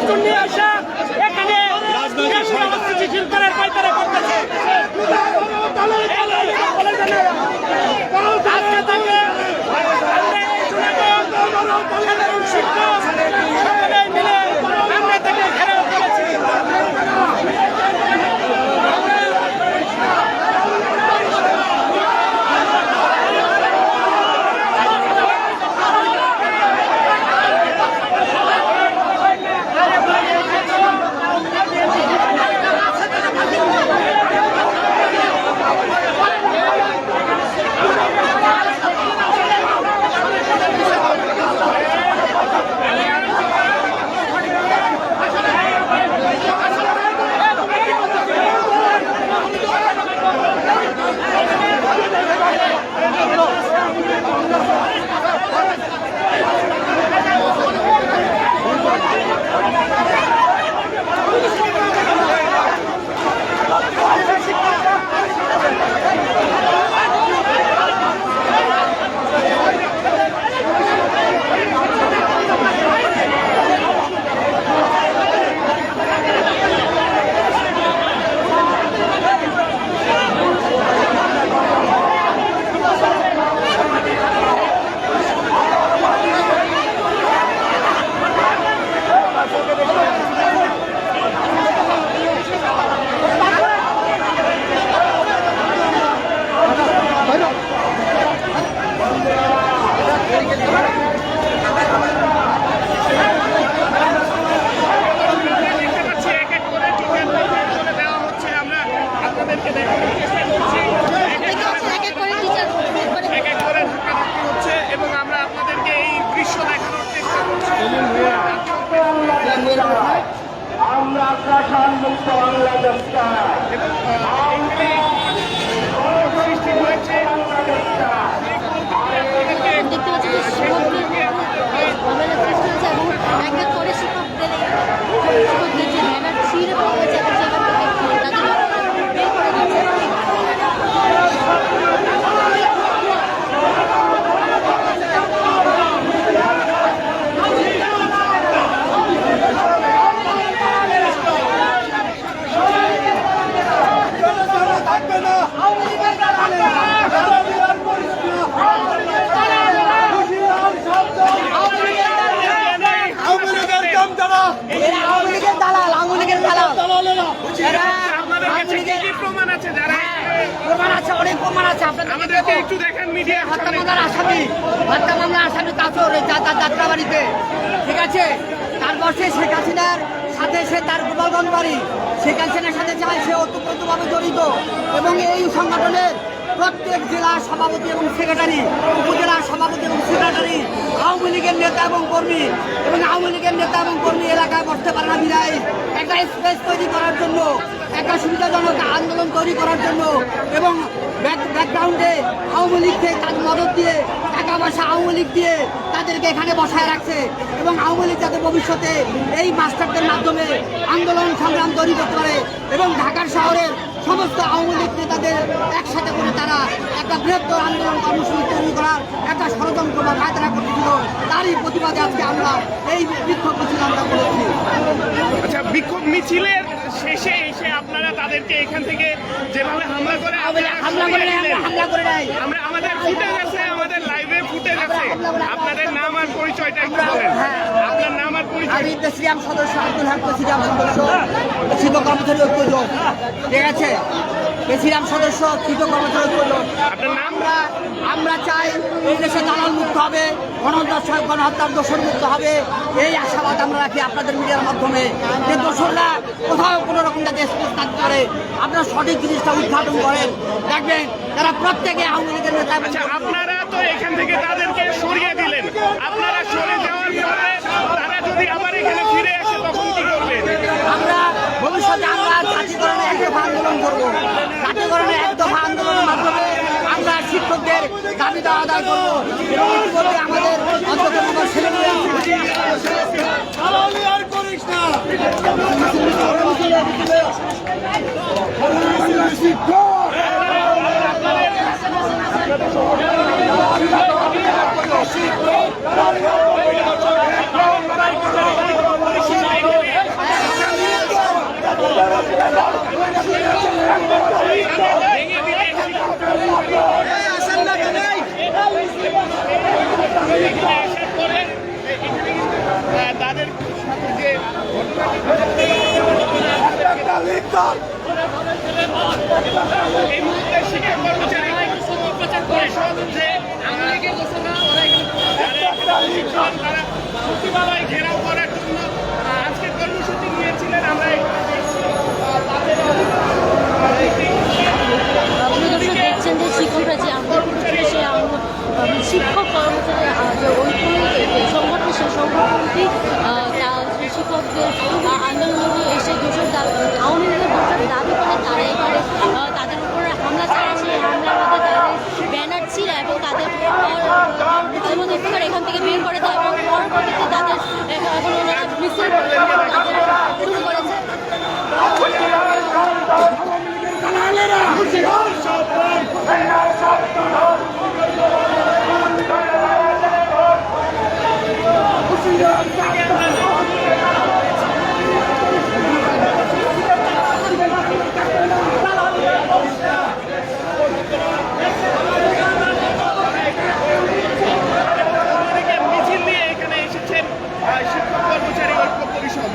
লোকজন নিয়ে আসা এখানে শিথিল করার পায়তারা করতেছে। আজকে থেকে সাধারণ শিক্ষক সকলে মিলে আমরা তাকে ঘেরাও করেছি। আমরা আগ্রাসন মুক্ত বাংলাদেশ চাই। সৃষ্টি হয়েছে যাত্রাবাড়িতে, ঠিক আছে। তারপর সে শেখ হাসিনার সাথে সে তার গোপালগঞ্জ বাড়ি শেখ হাসিনার সাথে চায়, সে ওতপ্রোতভাবে জড়িত এবং এই সংগঠনের প্রত্যেক জেলার সভাপতি এবং সেক্রেটারি, উপজেলার সভাপতি এবং সেক্রেটারি আওয়ামী লীগের নেতা এবং কর্মী, এবং আওয়ামী লীগের নেতা এবং কর্মী এলাকায় বসতে পারে না বিদায় একটা স্পেস তৈরি করার জন্য, একটা সুবিধাজনক আন্দোলন তৈরি করার জন্য এবং ব্যাকগ্রাউন্ডে আওয়ামী লীগ থেকে তাদের মদত দিয়ে টাকা পয়সা আওয়ামী লীগ দিয়ে তাদেরকে এখানে বসায় রাখছে এবং আওয়ামী লীগ যাতে ভবিষ্যতে এই মাস্টারদের মাধ্যমে আন্দোলন সংগ্রাম তৈরি করতে পারে এবং ঢাকার শহরের সমস্ত আওয়ামী লীগ নেতাদের একসাথে করে তারা একটা বৃহত্তর আন্দোলন কর্মসূচি তৈরি করার একটা ষড়যন্ত্র বা কায়দা করতেছিল, তারই প্রতিবাদে আজকে আমরা এই বিক্ষোভ মিছিল আমরা করেছি। আচ্ছা, বিক্ষোভ মিছিলের শেষে এসে আপনারা তাদেরকে এখান থেকে যেভাবে হামলা করে আমরা আমাদের ফুটেজ আছে, আমাদের লাইভে ফুটেজ আছে, আপনাদের নাম আর পরিচয়টা একটু বলেন। আপনার নাম আর পরিচয়? আমি প্রেসিডিয়াম সদস্য আব্দুল হক, প্রেসিডিয়াম সদস্য শিক্ষক কর্মচারী ঐক্য জোট, ঠিক আছে। প্রেসিডিয়াম সদস্য শিক্ষক কর্মচারী ঐক্য জোট। আপনার নাম? আমরা চাই এই দেশে দালাল মুক্ত হবে, গণহত্যার দোষর মুক্ত হবে, এই আশাবাদ আমরা রাখি আপনাদের মিডিয়ার মাধ্যমে, যে দোষররা কোথাও কোনো রকম যাতে স্পেস থাকতে পারে, আপনারা সঠিক জিনিসটা উদ্ঘাটন করেন, দেখবেন তারা প্রত্যেকে আওয়ামী লীগের নেতা। আপনারা তো এখান থেকে তাদেরকে সরিয়ে দিলেন, আপনারা সরে যাওয়ার পরে তারা যদি আবার এখানে ফিরে আসে তখন কি করবেন? আমরা ভবিষ্যতে আমরা জাতীয়করণে এক দফা আন্দোলন করবো, জাতীয়করণে এক দফা আন্দোলনের মাধ্যমে আমরা শিক্ষকদের দাবি দেওয়া আদায় করবো এবং ইতিমধ্যে আমাদের অন্তত ছেলেমেয়ে শিক্ষক ভেঙে দিলে এখানে আসার পরে তাদের সাথে যে এই মুহূর্তে শিক্ষক কর্মচারী পরিষদ যে তারা সচিবালয় ঘেরাও করার জন্য আজকে কর্মসূচি নিয়েছিলেন। আমরা আপনারা দেখছেন যে শিক্ষকরা যে আন্দোলন করছে সেই শিক্ষক কর্মচারী যে ঐক্য সংগঠন সেই সংগঠনটি শিক্ষকদের আন্দোলনে এসে আওয়ামী লীগের দোষর দাবি করে তারা এবারে তাদের উপরে হামলা চালাচ্ছে। সেই হামলার মধ্যে তাদের ব্যানার ছিল এবং তাদের এখান থেকে বের করে দেয় এবং পরবর্তীতে তাদের এখন ওনারা মিছিল শুরু করেছে। মিছিল নিয়ে এখানে এসেছেন শিক্ষক কর্মচারী ঐক্য পরিষদ।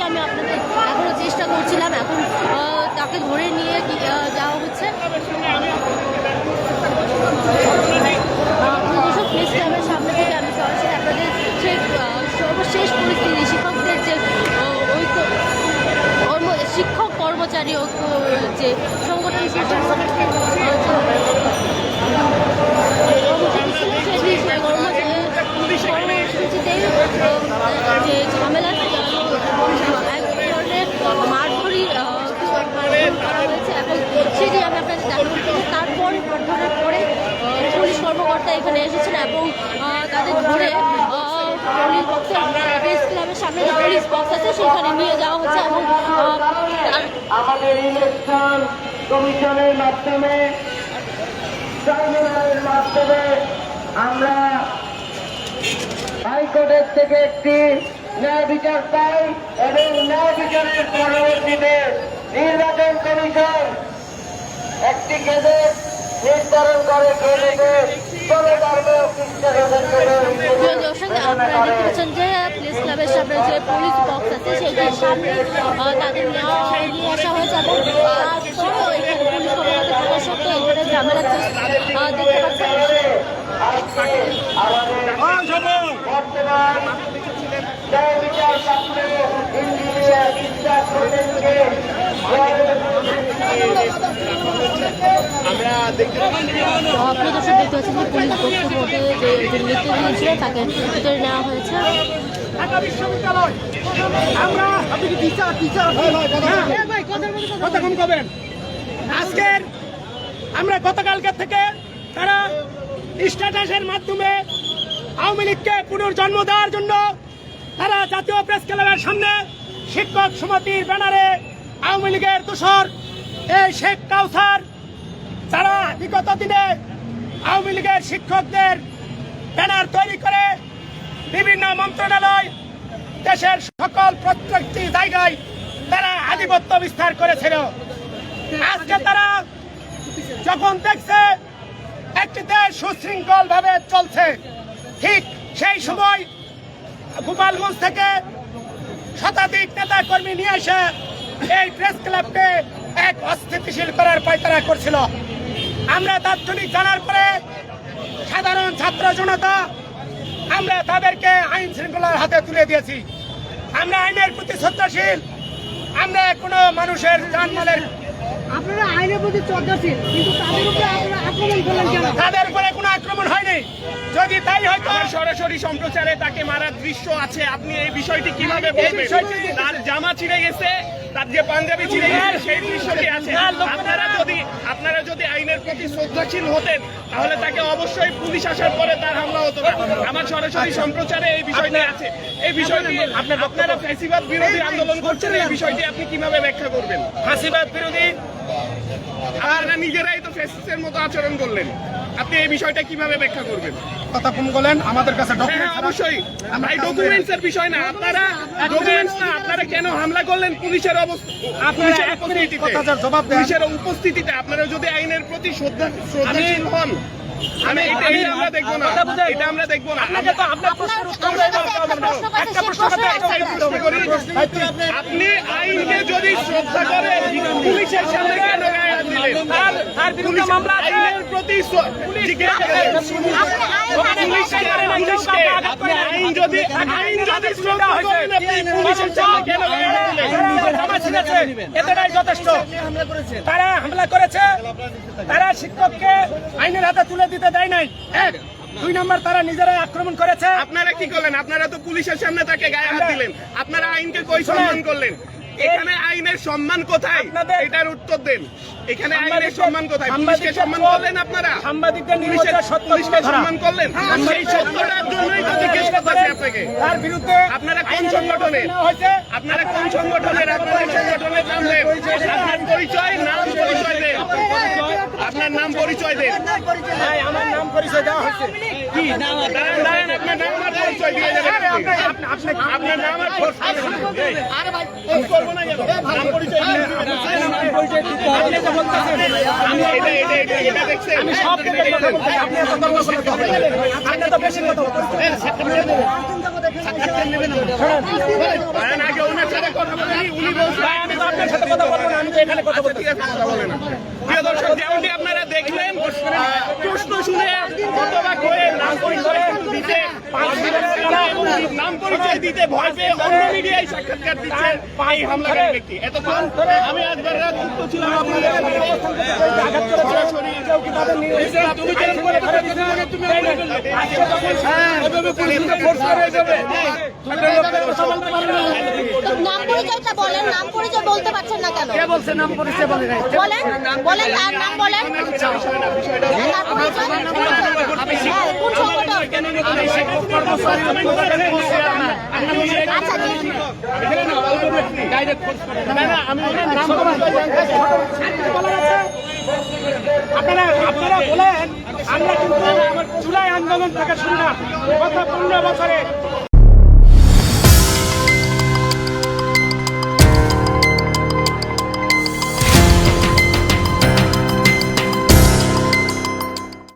আমি আপনাদের এখনো চেষ্টা করছিলাম। এখন তাকে ধরে নিয়ে যাওয়া হচ্ছে। দর্শক, প্রেস ক্লাবের সামনে থেকে আমি সরাসরি আপনাদের যে সর্বশেষ পরিস্থিতি, শিক্ষকদের যে ঐক্য, শিক্ষক কর্মচারী ঐক্য যে সংগঠন, সেই কর্মসূচিতে যে ঝামেলা, এক ধরনের মারধরি করা হয়েছে। এখন সেটি আমি আপনাদের দেখাবো। তারপর মারধরের পরে পুলিশ কর্মকর্তা এখানে এসেছেন এবং তাদের ধরে প্রেস ক্লাবের সামনে যে পুলিশ বক্স আছে সেখানে নিয়ে যাওয়া হচ্ছে এবং আমাদের ইলেকশন কমিশনের মাধ্যমে, ট্রাইব্যুনালের মাধ্যমে আমরা হাইকোর্টের থেকে একটি ন্যায় বিচার পাই এবং ন্যায় বিচারের পরবর্তীতে নির্বাচন কমিশন একটি কেন্দ্র নির্ধারণ করে প্রিয় দর্শক, আপনারা দেখতে পাচ্ছেন যে প্রেস ক্লাবের সামনে যে পুলিশ বক্স আছে সেটার সামনে তাদের নিয়ে আসা হয়েছে এবং তারপরেও এখানে পুলিশ কর্মকর্তা থাকা সত্ত্বেও এখানে ঝামেলা দেখতে পাচ্ছেন। প্রিয় দর্শক, দেখতে পাচ্ছেন যে পুলিশ বক্সের মধ্যে যে মৃত্যু হয়েছিল তাকে ভিতরে নেওয়া হয়েছে। আজকের আমরা গতকালকে থেকে তারা স্ট্যাটাসের মাধ্যমে আওয়ামী লীগকে পুনর্জন্ম দেওয়ার জন্য তারা জাতীয় প্রেস ক্লাবের সামনে শিক্ষক সমিতির ব্যানারে আওয়ামী লীগের দোসর এই শেখ কাউসার, যারা বিগত দিনে আওয়ামী লীগের শিক্ষকদের ব্যানার তৈরি করে বিভিন্ন মন্ত্রণালয়, দেশের সকল প্রত্যেকটি জায়গায় তারা আধিপত্য বিস্তার করেছিল। আজকে তারা যখন দেখছে একটি দেশ সুশৃঙ্খল ভাবে চলছে, ঠিক সেই সময় গোপালগঞ্জ থেকে শতাধিক নেতা কর্মী নিয়ে এসে এই প্রেস ক্লাবকে এক অস্থিতিশীল করার পায়তারা করছিল। আমরা তাৎক্ষণিক জানার পরে সাধারণ ছাত্র জনতা আমরা তাদেরকে আইন শৃঙ্খলার হাতে তুলে দিয়েছি। আমরা আইনের প্রতি শ্রদ্ধাশীল, আমরা কোনো মানুষের জানমালের, আপনারা আইনের প্রতি শ্রদ্ধাশীল, কিন্তু তাদের উপরে আপনারা আক্রমণ করলেন কেন? তাদের উপরে কোনো আক্রমণ হয়নি। যদি তাই হয়তো সরাসরি সম্প্রচারে তাকে মারার দৃশ্য আছে, আপনি এই বিষয়টি কিভাবে বলবেন? তার জামা ছিঁড়ে গেছে, তার যে পাঞ্জাবি ছিঁড়ে গেছে সেই দৃশ্যটি আছে। আপনারা যদি আইনের প্রতি শ্রদ্ধাশীল হতেন তাহলে তাকে অবশ্যই পুলিশ আসার পরে তার হামলা হতো না। আমার সরাসরি সম্প্রচারে এই বিষয়টি আছে। এই বিষয়টি আপনারা ফ্যাসিবাদ বিরোধী আন্দোলন করছেন, এই বিষয়টি আপনি কিভাবে ব্যাখ্যা করবেন? ফাঁসিবাদ বিরোধী আপনারা নিজেরাই তো ফ্যাসিস্টের মতো আচরণ করলেন, আপনি এই বিষয়টা কিভাবে ব্যাখ্যা করবেন? কথা কম বলেন, আমাদের কাছে হ্যাঁ, অবশ্যই ভাই, ডকুমেন্টস এর বিষয় না, আপনারা ডকুমেন্টস না, আপনারা কেন হামলা করলেন পুলিশের পুলিশের উপস্থিতিতে? আপনারা যদি আইনের প্রতি শ্রদ্ধাশীল হন, আমি এটা আমরা দেখবো না, এটা আমরা দেখবো না। আপনি আইনকে যদি শ্রদ্ধা করেন পুলিশের সামনে কেন গায়ে হাত দিলেন? আইনের প্রতি আইন যদি শ্রদ্ধা করেন আপনি পুলিশের সামনে কেন গায়ে হাত দিলেন? এতটাই যথেষ্ট। তারা হামলা করেছে, তারা শিক্ষককে আইনের হাতে তুলে দিতে দেয় নাই। এক, দুই নম্বর, তারা নিজেরাই আক্রমণ করেছে। আপনারা কি করলেন? আপনারা তো পুলিশের সামনে তাকে গায়ে হাত দিলেন, আপনারা আইনকে কই সম্মান করলেন? এখানে আইনের সম্মান কোথায়? এটার উত্তর দেন। এখানে আইনের সম্মান কোথায়? পুলিশকে সম্মান করলেন আপনারা? সাংবাদিকদের পুলিশকে সম্মান করলেন? সেই সত্যটার জন্যই তো জিজ্ঞেস করতেছি আপনাকে। তার বিরুদ্ধে আপনারা কোন সংগঠনের? আপনারা কোন সংগঠনের? আপনাদের সংগঠনের নাম দেন, আপনার পরিচয়, নাম পরিচয় দেন, আপনার নাম পরিচয় দেন। আমার নাম পরিচয় দেওয়া হয়েছে। কি দাঁড়ান, আপনার নাম আর পরিচয় দিয়ে যাবেন। আপনার নাম আর পরিচয় করবো না, নাম পরিচয় এটা দেখছেন? আগে ওনার সাথে কথা বলেন। আপনার সাথে কথা বলবো না, আমি তো এখানে কথা বলতে। প্রিয় দর্শক, যেমনটি আপনারা দেখলেন, প্রশ্ন শুনে হতবাক হয়ে নাম পরিচয় দিতে ভয় পেয়ে অন্য মিডিয়ায় সাক্ষাৎকার দিচ্ছেন এই হামলাকারী ব্যক্তি। এতক্ষণ আমি একবার যুক্ত ছিলাম আপনাদের সরাসরি। নাম পরিচয়টা বলেন, নাম পরিচয় বলতে পারছেন না কেন? কে বলছে নাম পরিচয় বলে নাই? বলেন, বলেন তার নাম বলেন। তার পরিচয়? হ্যাঁ, কোন সংগঠন? আচ্ছা, আপনারা বলেন আমরা কিন্তু জুলাই আন্দোলন থেকে শুরু না, গত 15 বছরে